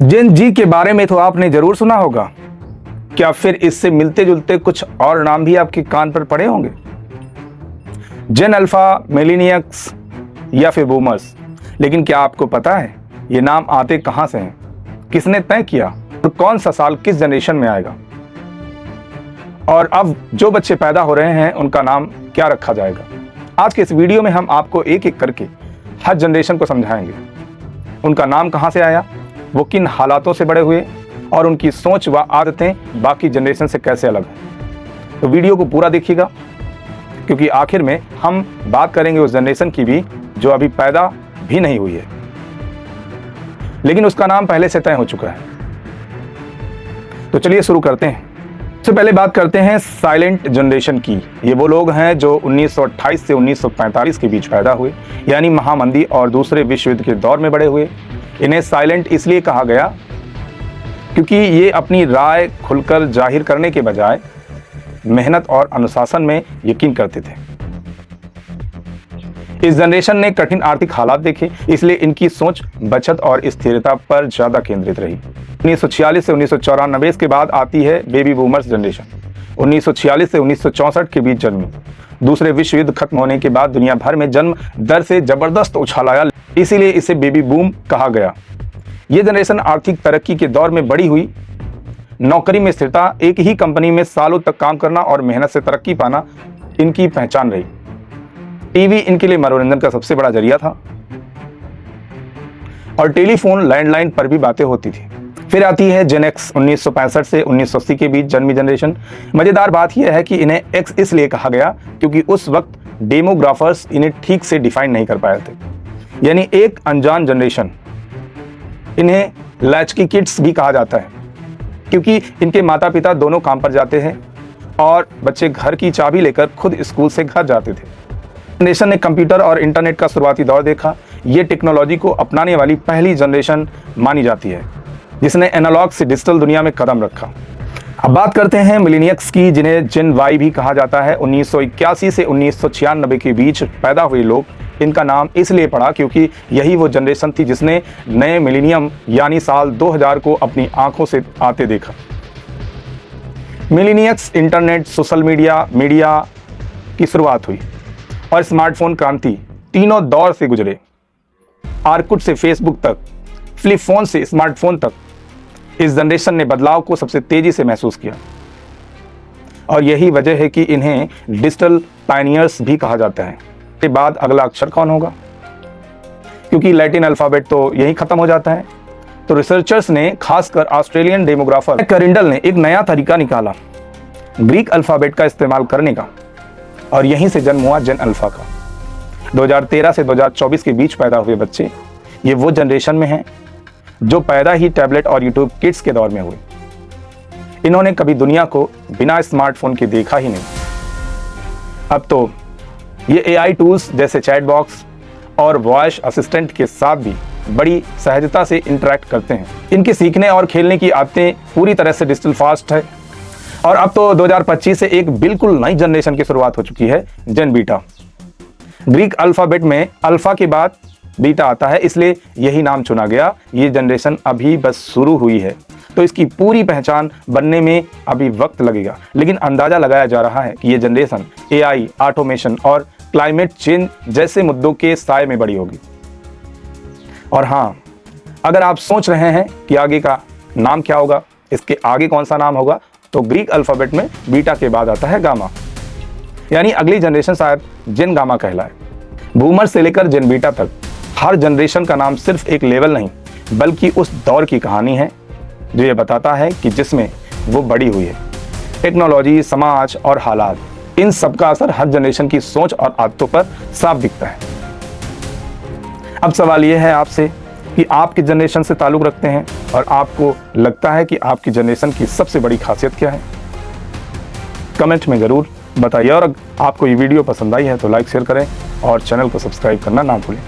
जेन जी के बारे में तो आपने जरूर सुना होगा। क्या फिर इससे मिलते जुलते कुछ और नाम भी आपके कान पर पड़े होंगे? जेन अल्फा, मिलेनियल्स या फिर बूमर्स। लेकिन क्या आपको पता है ये नाम आते कहां से हैं? किसने तय किया और कौन सा साल किस जनरेशन में आएगा? और अब जो बच्चे पैदा हो रहे हैं उनका नाम क्या रखा जाएगा? आज के इस वीडियो में हम आपको एक एक करके हर जनरेशन को समझाएंगे। उनका नाम कहां से आया, वो किन हालातों से बड़े हुए और उनकी सोच व आदतें बाकी जनरेशन से कैसे अलग हैं। तो वीडियो को पूरा देखिएगा, क्योंकि आखिर में हम बात करेंगे उस जनरेशन की भी जो अभी पैदा भी नहीं हुई है, लेकिन उसका नाम पहले से तय हो चुका है। तो चलिए शुरू करते हैं। सबसे पहले बात करते हैं साइलेंट जनरेशन की। ये वो लोग हैं जो 1928 से 1945 के बीच पैदा हुए, यानी महामंदी और दूसरे विश्व युद्ध के दौर में बड़े हुए। इन्हें साइलेंट इसलिए कहा गया क्योंकि ये अपनी राय खुलकर जाहिर करने के बजाय मेहनत और अनुशासन में यकीन करते थे। इस जनरेशन ने कठिन आर्थिक हालात देखे, इसलिए इनकी सोच बचत और स्थिरता पर ज्यादा केंद्रित रही। 1946 से 1994 के बाद आती है बेबी बूमर्स जनरेशन। 1946 से 1964 के बीच जन्मी। दूसरे विश्व युद्ध खत्म होने के बाद दुनिया भर में जन्म दर से जबरदस्त उछाल आया, इसीलिए इसे बेबी बूम कहा गया। यह जनरेशन आर्थिक तरक्की के दौर में बड़ी हुई। नौकरी में स्थिरता, एक ही कंपनी में सालों तक काम करना और मेहनत से तरक्की पाना इनकी पहचान रही। टीवी इनके लिए मनोरंजन का सबसे बड़ा जरिया था और टेलीफोन, लैंडलाइन पर भी बातें होती थी। फिर आती है जेन एक्स। 1965 से 1980 के बीच जन्मी जनरेशन। मजेदार बात यह है कि इन्हें एक्स इसलिए कहा गया क्योंकि उस वक्त डेमोग्राफर्स इन्हें ठीक से डिफाइन नहीं कर पाए थे, यानी एक अनजान जनरेशन। इन्हें लैचकी किड्स भी कहा जाता है क्योंकि इनके माता पिता दोनों काम पर जाते हैं और बच्चे घर की चाबी लेकर खुद स्कूल से घर जाते थे। जनरेशन ने कंप्यूटर और इंटरनेट का शुरुआती दौर देखा। ये टेक्नोलॉजी को अपनाने वाली पहली जनरेशन मानी जाती है जिसने एनालॉग से डिजिटल दुनिया में कदम रखा। अब बात करते हैं मिलेनियल्स की, जिन्हें जेन वाई भी कहा जाता है। 1981 से 1996 के बीच पैदा हुए लोग। इनका नाम इसलिए पड़ा क्योंकि यही वो जनरेशन थी जिसने नए मिलेनियम यानी साल 2000 को अपनी आंखों से आते देखा। मिलेनियल्स इंटरनेट, सोशल मीडिया की शुरुआत हुई और स्मार्टफोन क्रांति तीनों दौर से गुजरे। आर्कुट से फेसबुक तक, फ्लिप फोन से स्मार्टफोन तक, इस जनरेशन ने बदलाव को सबसे तेजी से महसूस किया और यही वजह है कि इन्हें डिजिटल पायनियर्स भी कहा जाता है। इसके बाद अगला अक्षर कौन होगा, क्योंकि लैटिन अल्फाबेट तो यही खत्म हो जाता है। तो रिसर्चर्स ने, खासकर ऑस्ट्रेलियन डेमोग्राफर करिंडल ने एक नया तरीका निकाला ग्रीक अल्फाबेट का इस्तेमाल करने का, और यहीं से जन्म हुआ जेन अल्फा का। 2013 से 2024 के बीच पैदा हुए बच्चे ये वो जनरेशन में हैं जो पैदा ही टैबलेट और यूट्यूब किड्स के दौर में हुए। इन्होंने कभी दुनिया को बिना स्मार्टफोन के देखा ही नहीं। अब तो ये एआई टूल्स जैसे चैट बॉक्स और वॉइस असिस्टेंट के साथ भी बड़ी सहजता से इंटरेक्ट करते हैं। इनके सीखने और खेलने की आदतें पूरी तरह से डिजिटल फास्ट है। और अब तो 2025 से एक बिल्कुल नई जनरेशन की शुरुआत हो चुकी है, जेन बीटा। ग्रीक अल्फाबेट में अल्फा के बाद बीटा आता है, इसलिए यही नाम चुना गया। ये जनरेशन अभी बस शुरू हुई है, तो इसकी पूरी पहचान बनने में अभी वक्त लगेगा, लेकिन अंदाजा लगाया जा रहा है कि ये जनरेशन एआई, ऑटोमेशन और क्लाइमेट चेंज जैसे मुद्दों के साए में बड़ी होगी। और हाँ, अगर आप सोच रहे हैं कि आगे का नाम क्या होगा, इसके आगे कौन सा नाम होगा, तो ग्रीक अल्फाबेट में बीटा के बाद आता है गामा, यानी अगली जनरेशन शायद जेन गामा कहलाए। बूमर से लेकर जेन बीटा तक हर जनरेशन का नाम सिर्फ एक लेवल नहीं, बल्कि उस दौर की कहानी है जो ये बताता है कि जिसमें वो बड़ी हुई है। टेक्नोलॉजी, समाज और हालात, इन सब का असर हर जनरेशन की सोच और आदतों पर साफ दिखता है। अब सवाल ये है आपसे कि आप किस जनरेशन से ताल्लुक़ रखते हैं और आपको लगता है कि आपकी जनरेशन की सबसे बड़ी खासियत क्या है? कमेंट में ज़रूर बताइए। और आपको ये वीडियो पसंद आई है तो लाइक शेयर करें और चैनल को सब्सक्राइब करना ना भूलें।